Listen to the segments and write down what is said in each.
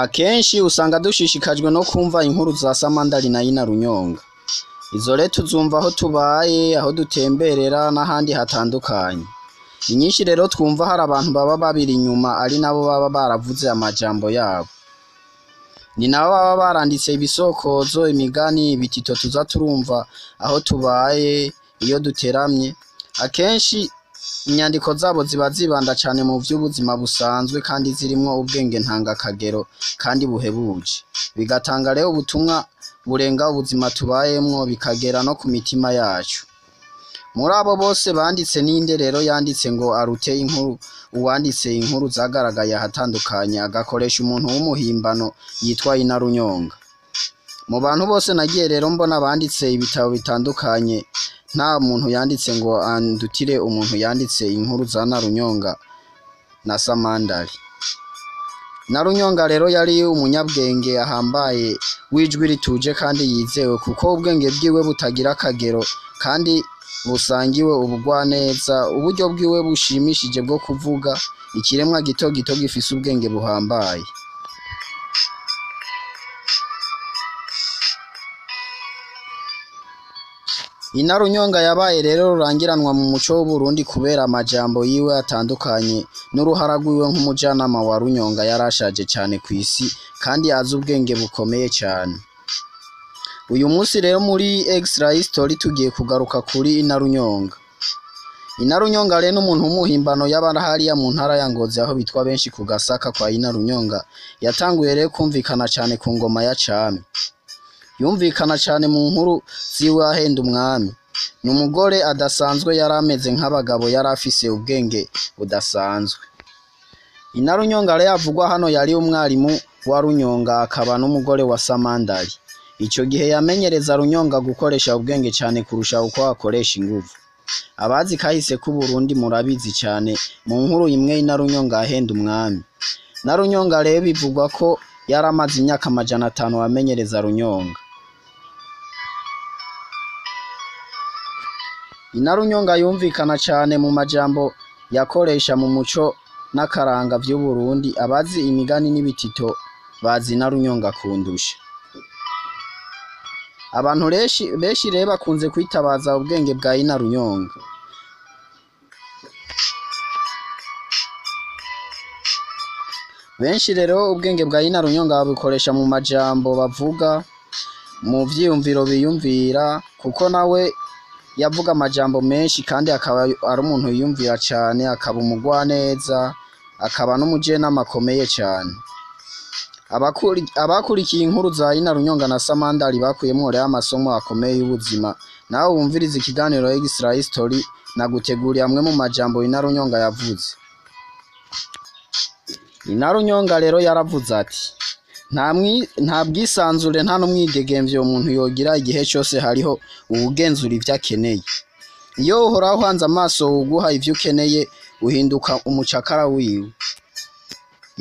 Akenshi usanga dushishikajwe no kumva inkuru za Samandari na Inarunyonga. Izo rero tuzumva aho tubaye, aho dutemberera n'ahandi hatandukanye. Inyinshi rero twumva hari abantu baba babiri inyuma ari nabo baba baravuze amajambo yabo. Ni nabo baba baranditse ibisokozo, imigani, ibitito tuza turumva aho tubaye, iyo duteramye. Akenshi inyandiko zabo ziba zibanda cane mu vy'ubuzima busanzwe kandi zirimwo ubwenge ntangakagero kandi buhebuje. Bigatanga rero ubutumwa burenga ubuzima tubayemwo bikagera no ku mitima yacu. Muri abo bose banditse ninde rero yanditse ngo arute inkuru uwanditse inkuru zagaragaye ahatandukanye agakoresha umuntu w'umuhimbano yitwa Inarunyonga. Mu bantu bose nagiye rero mbona banditse ibitabo bitandukanye, nta muntu yanditse ngo andutire umuntu yanditse inkuru za Narunyonga na Samandari. Narunyonga rero yari umunyabwenge ahambaye w'ijwi rituje kandi yizewe, kuko ubwenge bwiwe butagira akagero kandi busangiwe ubugwaneza, uburyo bwiwe bushimishije bwo kuvuga, ikiremwa gito gito gifise ubwenge buhambaye. Inarunyonga yabaye rero rurangiranwa mu muco w'Uburundi kubera amajambo yiwe atandukanye n'uruhara rwiwe nk'umujanama wa Runyonga yarashaje cane kw'isi kandi azi ubwenge bukomeye cane. Uyu munsi rero muri Extra History tugiye kugaruka kuri Inarunyonga. Inarunyonga rero n'umuntu w'umuhimbano yabara hariya mu ntara ya Ngozi aho bitwa benshi ku Gasaka kwa Inarunyonga. Yatanguye rero kumvikana cane ku ngoma ya Cami. Yumvikana cane mu nkuru ziwe ahenda umwami. Ni umugore adasanzwe yarameze nk'abagabo, yarafise ubwenge budasanzwe. Inarunyonga rero avugwa hano yari umwarimu wa Runyonga akaba n'umugore wa Samandari. Ico gihe yamenyereza Runyonga gukoresha ubwenge cane kurusha uko akoresha inguvu. Abazi kahise ku Burundi murabizi cane mu nkuru imwe Inarunyonga ahenda umwami. Narunyonga rero bivugwa ko yaramaze imyaka 500 amenyereza Runyonga. Inarunyonga yumvikana cane mu majambo yakoresha mu muco n'akaranga vy'u Burundi. Abazi imigani n'ibitito bazi Inarunyonga kundusha. Abantu benshi rero bakunze kwitabaza ubwenge bwa Inarunyonga. Benshi rero ubwenge bwa Inarunyonga babukoresha mu majambo bavuga, mu vyiyumviro biyumvira, kuko nawe yavuga amajambo menshi kandi akaba ari umuntu yiyumvira cane, akaba umugwaneza, akaba n'umujenama akomeye cane. Abakurikiye inkuru za Inarunyonga na Samandari bakuyemwo rero amasomo akomeye y'ubuzima. Nawe wumviriza ikiganiro Extra History naguteguriye amwe mu majambo Inarunyonga yavuze. Inarunyonga rero yaravuze ati: nta bwisanzure nta n'umwidegemvyo umuntu yogira igihe cyose hariho ubugenzura ivyo akeneye. Iyo uhora uhanze amaso uguha ivyo ukeneye uhinduka umucakara wiwe.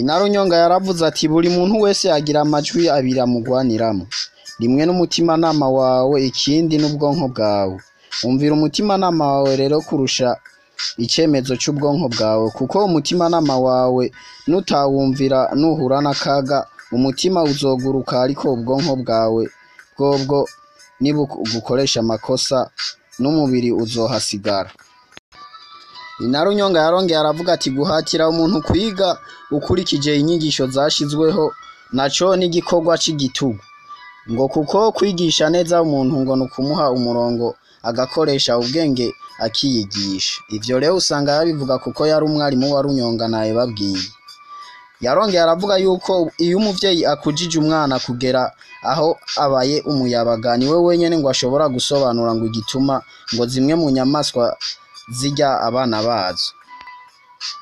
Inarunyonga yaravuze ati: buri muntu wese agira amajwi abiri amugwaniramo, rimwe n'umutimanama wawe, ikindi n'ubwonko bwawe. Umvira umutimanama wawe rero kurusha icemezo c'ubwonko bwawe, kuko umutimanama wawe nutawumvira nuhura n'akaga umutima uzoguruka, ariko ubwonko bwawe bwobwo nibugukoresha amakosa n'umubiri uzohasigara. Inarunyonga yarongeye aravuga ati: guhatira umuntu kwiga ukurikije inyigisho zashizweho naco n'igikorwa c'igitugu, ngo kuko kwigisha neza umuntu ngo nukumuha umurongo agakoresha ubwenge akiyigisha. Ivyo rero usanga yabivuga kuko yari umwarimu wa Runyonga naye babwiye. Yarongeye aravuga yuko iyo umuvyeyi akujije umwana kugera aho abaye umuyabaga, niwe wenyene ngo ashobora gusobanura ngo igituma ngo zimwe mu nyamaswa zirya abana bazo.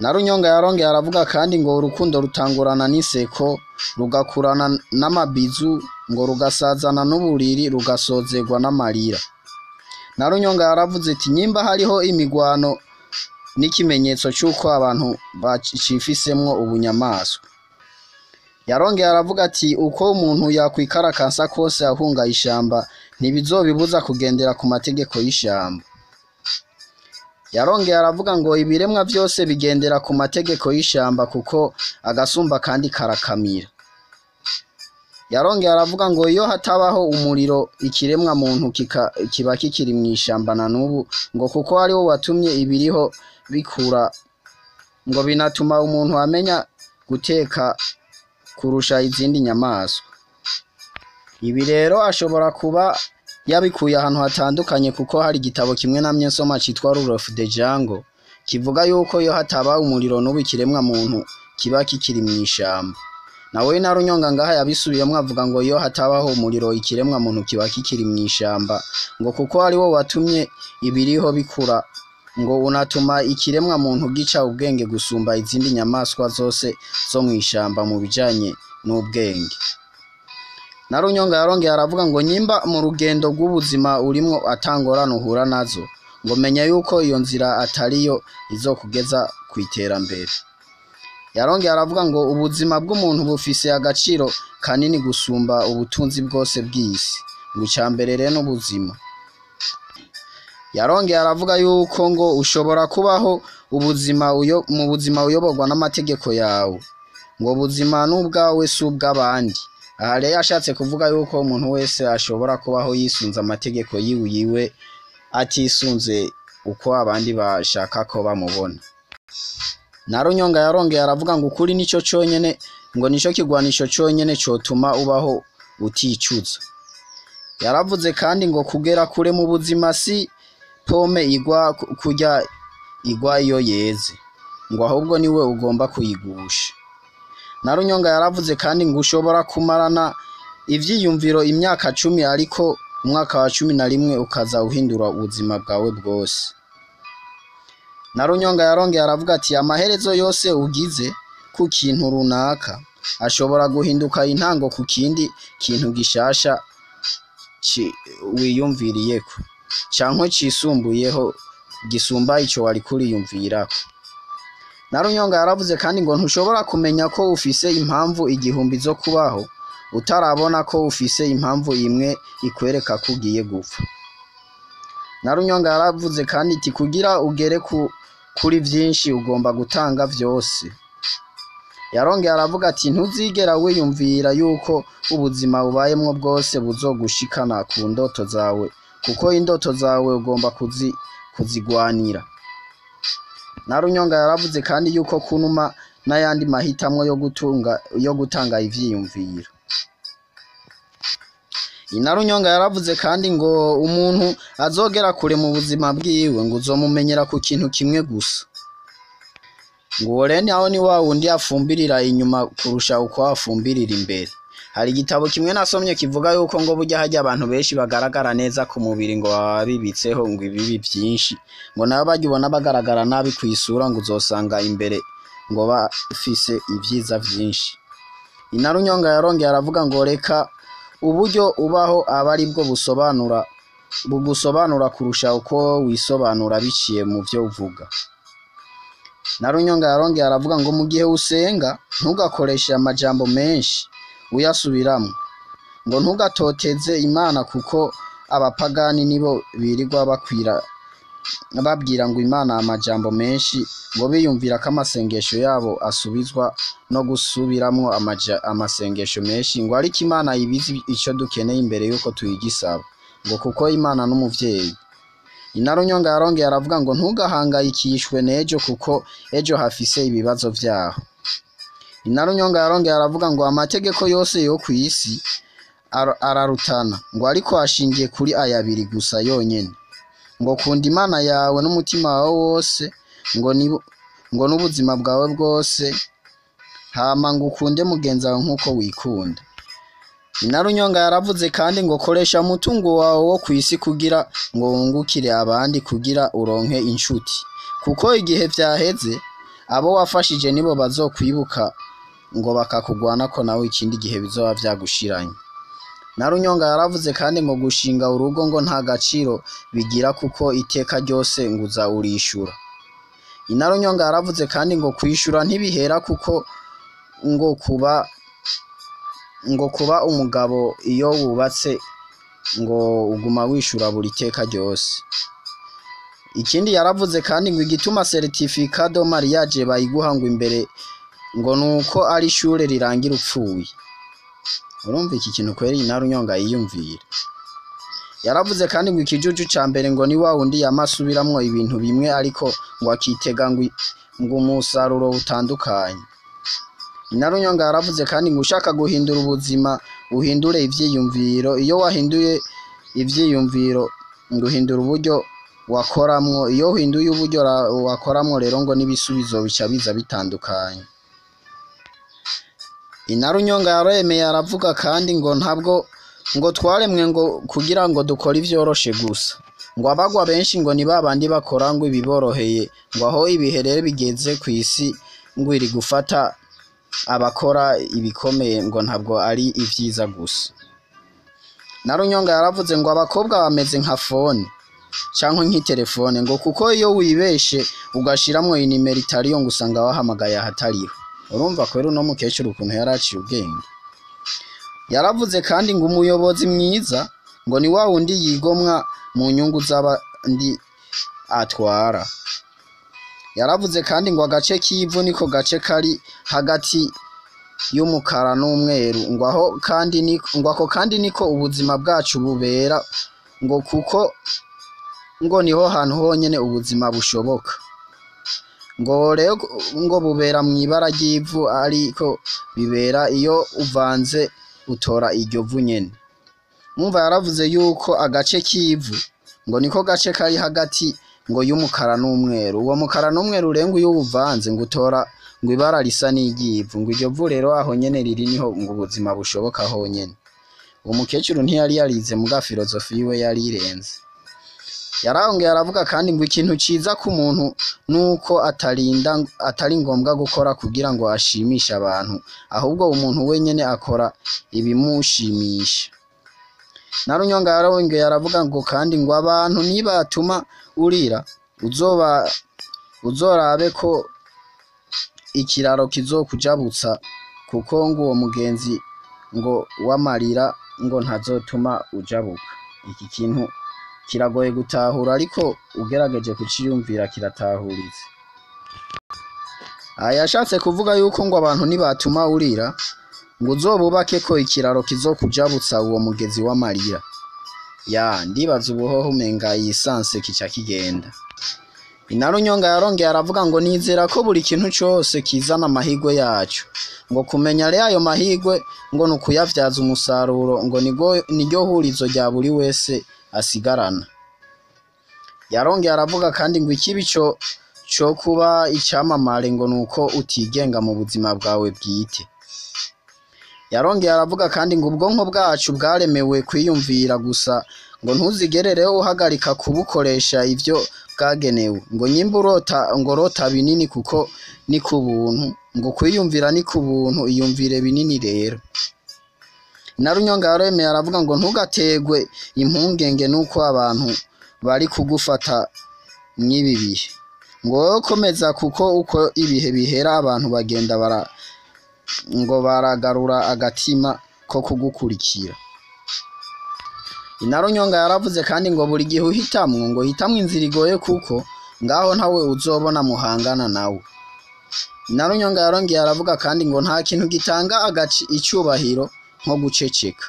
Narunyonga yarongeye aravuga kandi ngo urukundo rutangurana n'iseko, rugakurana n'amabizu, ngo rugasazana n'uburiri, rugasozerwa n'amarira. Narunyonga yaravuze ati: nyimba hariho imigwano n'ikimenyetso c'uko abantu bacifisemwo ubunyamaswa. Yarongeye aravuga ati: uko umuntu yakwikarakansa kose ahunga ishamba ntibizobibuza kugendera ku mategeko y'ishamba. Yarongeye aravuga ngo ibiremwa byose bigendera ku mategeko y'ishamba, kuko agasumba kandi karakamira. Yarongeye aravuga ngo iyo hatabaho umuriro ikiremwa muntu kiba kikiri mw'ishamba na n'ubu, ngo kuko ari wo watumye ibiriho bikura, ngo binatuma umuntu amenya guteka kurusha izindi nyamaswa. Ibi rero ashobora kuba yabikuye ahantu hatandukanye, kuko hari igitabo kimwe namye nsoma citwa Rule of the Jungle kivuga yuko iyo hataba umuriro n'ubu ikiremwa muntu kiba kikiri mw'ishamba. Nawe na Runyonga ngaha yabisubiyemwo avuga ngo iyo hatabaho umuriro ikiremwa muntu kiba kikiri mw'ishamba, ngo kuko ari wo watumye ibiriho bikura, ngo unatuma ikiremwa muntu gica ubwenge gusumba izindi nyamaswa zose zo mw'ishamba mu bijanye n'ubwenge. Na Runyonga yarongeye aravuga ngo nyimba mu rugendo rw'ubuzima urimwo atangorane uhura nazo, ngo menya yuko iyo nzira atariyo izokugeza kw'iterambere. Yarongeye aravuga ngo ubuzima bw'umuntu bufise agaciro kanini gusumba ubutunzi bwose bw'isi, ngo icambere rero n'ubuzima. Yarongeye aravuga yuko ngo ushobora kubaho mu buzima uyoborwa n'amategeko yawe, ngo ubuzima n'ubwawe si ubw'abandi. Aha rero yashatse kuvuga yuko umuntu wese ashobora kubaho yisunze amategeko yiwe atisunze uko abandi bashaka ko bamubona. Na Runyonga yarongeye aravuga ngo ukuri nico conyene, ngo nico kigwanisho conyene cotuma ubaho uticuza. Yaravuze kandi ngo kugera kure mu buzima si pome igwa kurya igwa iyo yeze, ngo ahubwo niwe ugomba kuyigusha. Na Runyonga yaravuze kandi ngo ushobora kumarana ivyiyumviro imyaka 10 ariko umwaka wa 11 ukaza uhindura ubuzima bwawe bwose. Na Runyonga yarongeye aravuga ati amaherezo yose ugize ku kintu runaka ashobora guhinduka intango ku kindi kintu gishasha wiyumviriyeko, canke cisumbuyeho gisumba ico wari kuriyumvirako. Na Runyonga yaravuze kandi ngo ntushobora kumenya ko ufise impamvu igihumbi zo kubaho utarabona ko ufise impamvu imwe ikwereka ko ugiye gupfa. Na Runyonga yaravuze kandi iti kugira ugere kuri vyinshi ugomba gutanga vyose. Yarongeye aravuga ati ntuzigera wiyumvira yuko ubuzima ubayemwo bwose buzogushikana ku ndoto zawe, kuko indoto zawe ugomba kuzigwanira. Na Runyonga yaravuze kandi yuko kunuma n'ayandi mahitamwo yo gutanga ivyiyumviro. Na Runyonga yaravuze kandi ngo umuntu azogera kure mu buzima bwiwe ngo uzomumenyera ku kintu kimwe gusa, ngo rene aho ni wa wundi afumbirira inyuma kurusha uko afumbirira imbere. Hari igitabo kimwe nasomye kivuga yuko ngo burya hajya abantu benshi bagaragara neza ku mubiri ngo baba bibitseho ngo ibibi byinshi, ngo nabo bagibona bagaragara nabi kwisura ngo uzosanga imbere ngo bafise ivyiza vyinshi. Na Runyonga yarongeye aravuga ngo reka uburyo ubaho aba ari bwo bugusobanura kurusha uko wisobanura biciye mu vyo uvuga. Na Runyonga yarongeye aravuga ngo mu gihe usenga ntugakoreshe amajambo menshi uyasubiramwo, ngo ntugatoteze Imana kuko abapagani nibo birirwa babwira ngo Imana amajambo menshi, ngo biyumvira ko amasengesho yabo asubizwa no gusubiramwo amasengesho menshi, ngo ariko Imana ibizi ico dukeneye imbere yuko tuyigisaba, ngo kuko Imana n'umuvyeyi. Na Runyonga yarongeye aravuga ngo ntugahangayikishwe n'ejo kuko ejo hafise ibibazo vyaho. Na Runyonga yarongeye aravuga ngo amategeko yose yo kw'isi ararutana, ngo ariko ashingiye kuri ayabiri gusa yonyene, ngo kunda Imana yawe n'umutima wawe wose, ngo n'ubuzima bwawe bwose, hama ngo ukunde mugenzi wawe nk'uko wikunda. Na Runyonga yaravuze kandi ngo koresha umutungo wawe wo kw'isi kugira ngo wungukire abandi, kugira uronke inshuti, kuko igihe vyaheze abo wafashije nibo bazokwibuka ngo bakakugwana ko nawe ikindi gihe bizoba vyagushiranye. Na Runyonga yaravuze kandi ngo gushinga urugo ngo nta gaciro bigira kuko iteka ryose ngo uza urishura. Na Runyonga yaravuze kandi ngo kwishura ntibihera kuko ngo kuba umugabo iyo wubatse ngo uguma wishura buri teka ryose. Ikindi yaravuze kandi ngo igituma certificat de mariage bayiguha ngo imbere ngo nuko ari ishure rirangira upfuye. urumva iki kintu kweri Inarunyonga yiyumvira. Yaravuze kandi ngo ikijuju ca mbere ngo ni wa wundi yamasubiramwo ibintu bimwe ariko ngo akitega ngo umusaruro utandukanye. Inarunyonga yaravuze kandi ngo ushaka guhindura ubuzima uhindure ivyiyumviro, iyo wahinduye ivyiyumviro ngo uhindura uburyo wakoramwo, iyo uhinduye uburyo wakoramwo rero ngo n'ibisubizo bica biza bitandukanye. Inarunyonga yaremeye aravuga kandi ngo ntabwo ngo twaremwe ngo kugira ngo dukore ivyoroshe gusa, ngo abagwa benshi ngo ni babandi bakora ngo ibiboroheye, ngo aho ibiherere bigeze kw'isi ngo iri gufata abakora ibikomeye ngo ntabwo ari ivyiza gusa. Inarunyonga yaravuze ngo abakobwa bameze nka fone canke nk'itelefone, ngo kuko iyo wibeshe ugashiramwo inimero itariyo ngo usanga wahamagaye ahatariho. Urumva kweri uno mukecuru ukuntu yaraciye ubwenge. Yaravuze kandi ngo umuyobozi mwiza ngo ni wa wundi yigomwa mu nyungu z'abandi atwara. Yaravuze kandi ngo agace k'ivu niko gace kari hagati y'umukara n'umweru, ngo ako kandi niko ubuzima bwacu bubera, ngo kuko ngo niho hantu honyene ubuzima bushoboka. Ngo rero ngo bubera mw'ibara ry'ivu ariko bibera iyo uvanze utora iryo vu nyene. Mwumva yaravuze yuko agace k'ivu ngo niko gace kari hagati ngo y'umukara n'umweru, uwo mukara n'umweru rero iyo uvanze ngo utora ngo ibara risa n'iry'ivu, ngo iryo vu rero aho nyene riri niho ngo ubuzima bushoboka honyene. Uwo mukecuru ntiyari yarize muga filozofi yiwe yari irenze. Yarongeye aravuga kandi ngo ikintu ciza ku muntu nuko atari ngombwa gukora kugira ngo ashimishe abantu, ahubwo umuntu wenyene akora ibimushimisha. Inarunyonga yarongeye aravuga ngo kandi ngo abantu nibatuma urira uzorabe ko ikiraro kizokujabutsa, kuko ngo uwo mugenzi ngo w'amarira ngo ntazotuma ujabuka. Iki kintu kiragoye gutahura ariko ugerageje kuciyumvira kiratahuritse. Yashatse kuvuga yuko ngo abantu nibatuma urira ngo uzobubake ko ikiraro kizokujabutsa uwo mugezi w'amarira. Ndibaza ubuhoho umenga yisanse kica kigenda. Inarunyonga yarongeye aravuga ngo nizera ko buri kintu cose kizana amahigwe yacu, ngo kumenya rero ayo mahigwe ngo nukuyavyaza umusaruro, ngo niryo hurizo rya buri wese asigarana. Yarongeye aravuga kandi ngo ikibi co kuba icamamare ngo nuko utigenga mu buzima bwawe bwite. Yarongeye aravuga kandi ngo ubwonko bwacu bwaremewe kwiyumvira gusa, ngo ntuzigerere uhagarika kubukoresha ivyo bwagenewe, ngo nyimba urota binini kuko ni ku buntu, ngo kwiyumvira ni ku buntu, iyumvire binini rero. Inarunyonga yaremeye aravuga ngo ntugategwe impungenge nuko abantu bari kugufata mw'ibi bihe, ngo wowe komeza kuko uko ibihe bihera abantu bagenda ngo baragarura agatima ko kugukurikira. Inarunyonga yaravuze kandi ngo buri gihe uhitamwo ngo hitamwo inzira igoye kuko ngaho ntawe uzobona muhangana nawe. Inarunyonga yarongeye aravuga kandi ngo nta kintu gitanga icubahiro nko guceceka.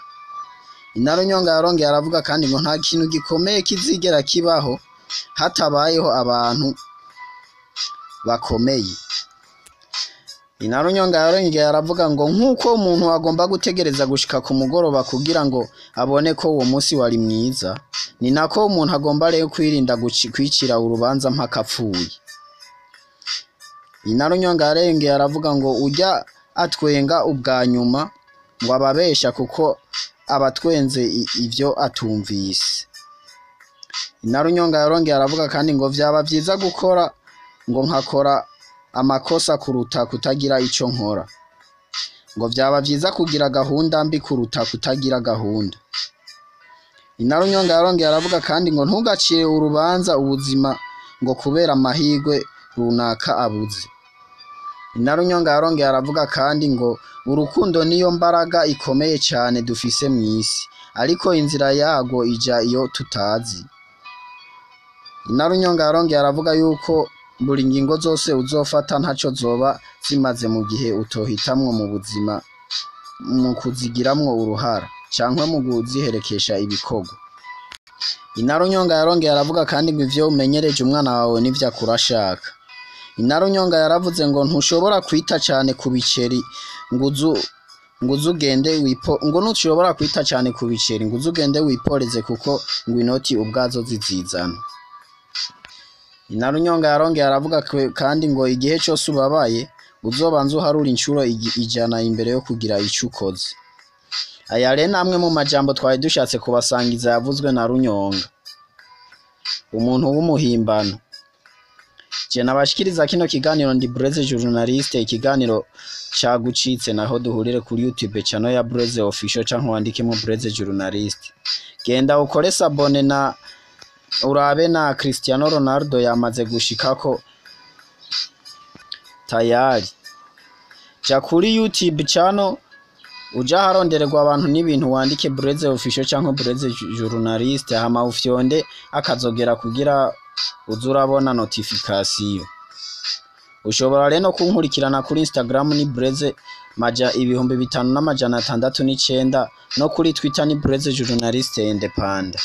Inarunyonga yarongeye aravuga kandi ngo nta kintu gikomeye kizigera kibaho hatabayeho abantu bakomeye. Inarunyonga yarongeye aravuga ngo nk'uko umuntu agomba gutegereza gushika ku mugoroba kugira ngo abone ko uwo munsi wari mwiza, ni nako umuntu agomba rero kwirinda kwicira urubanza mpaka apfuye. Inarunyonga yarongeye aravuga ngo ujya atwenga ubwa nyuma ngo ababesha kuko abatwenze ivyo atumvise. Inarunyonga yarongeye aravuga kandi ngo vyaba vyiza gukora ngo nkakora amakosa kuruta kutagira ico nkora, ngo vyaba vyiza kugira gahunda mbi kuruta kutagira gahunda. Inarunyonga yarongeye aravuga kandi ngo ntugacire urubanza ubuzima ngo kubera amahigwe runaka abuze. Inarunyonga yarongeye aravuga kandi ngo urukundo niyo mbaraga ikomeye cyane dufise mw'isi, ariko inzira yago ija iyo tutazi. Inarunyonga yarongeye aravuga yuko buri ngingo zose uzofata ntaco zoba zimaze mu gihe utohitamwo mu buzima mu kuzigiramwo uruhara canke mu kuziherekesha ibikorwa. Inarunyonga yarongeye aravuga kandi ngo ivyo umenyereje umwana wawe nivyo akura ashaka. Inarunyonga yaravuze ngo ntushobora kwita cane ku biceri ngo nushobora kwita cane ku biceri ngo uzugende wiporeze kuko ngo inoti ubwazo zizizana. Inarunyonga yarongeye aravuga kandi ngo igihe cyose ubabaye uzobanza uharura incuro 100 imbere yo kugira ico ukoze. Aya rero namwe mu majambo twari dushatse kubasangiza yavuzwe na Runyonga, umuntu w'umuhimbano. Je nabashikiriza kino kiganiro ndi Blaise Journaliste, ikiganiro cagucitse naho duhurire kuri YouTube channel ya Blaise Official canke wandikemo Blaise Journaliste. Genda ukore sabone na urabe na Cristiano Ronaldo yamaze gushikako tayari. Ja kuri YouTube channel uja harondererwa abantu n'ibintu wandike Blaise Official canke Blaise Journaliste hama ufyonde akazogera kugira uzurabona notification. Ushobora rero kunkurikirana kuri Instagram ni Blaise maja 5669 no kuri Twitter ni Blaise Journaliste Independent.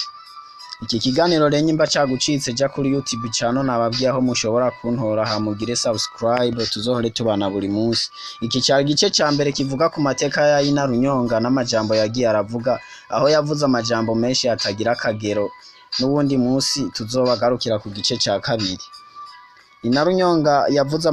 Iki kiganiro rero nyimba cagucitse ja kuri YouTube channel nababwiye aho mushobora kuntora hamugire subscribe tuzohore tubana buri munsi. Iki cyari gice ca mbere kivuga ku mateka ya Inarunyonga n'amajambo yagiye aravuga, aho yavuze amajambo menshi atagira akagero. N'ubundi munsi tuzobagarukira ku gice ca kabiri. Inarunyonga yavuze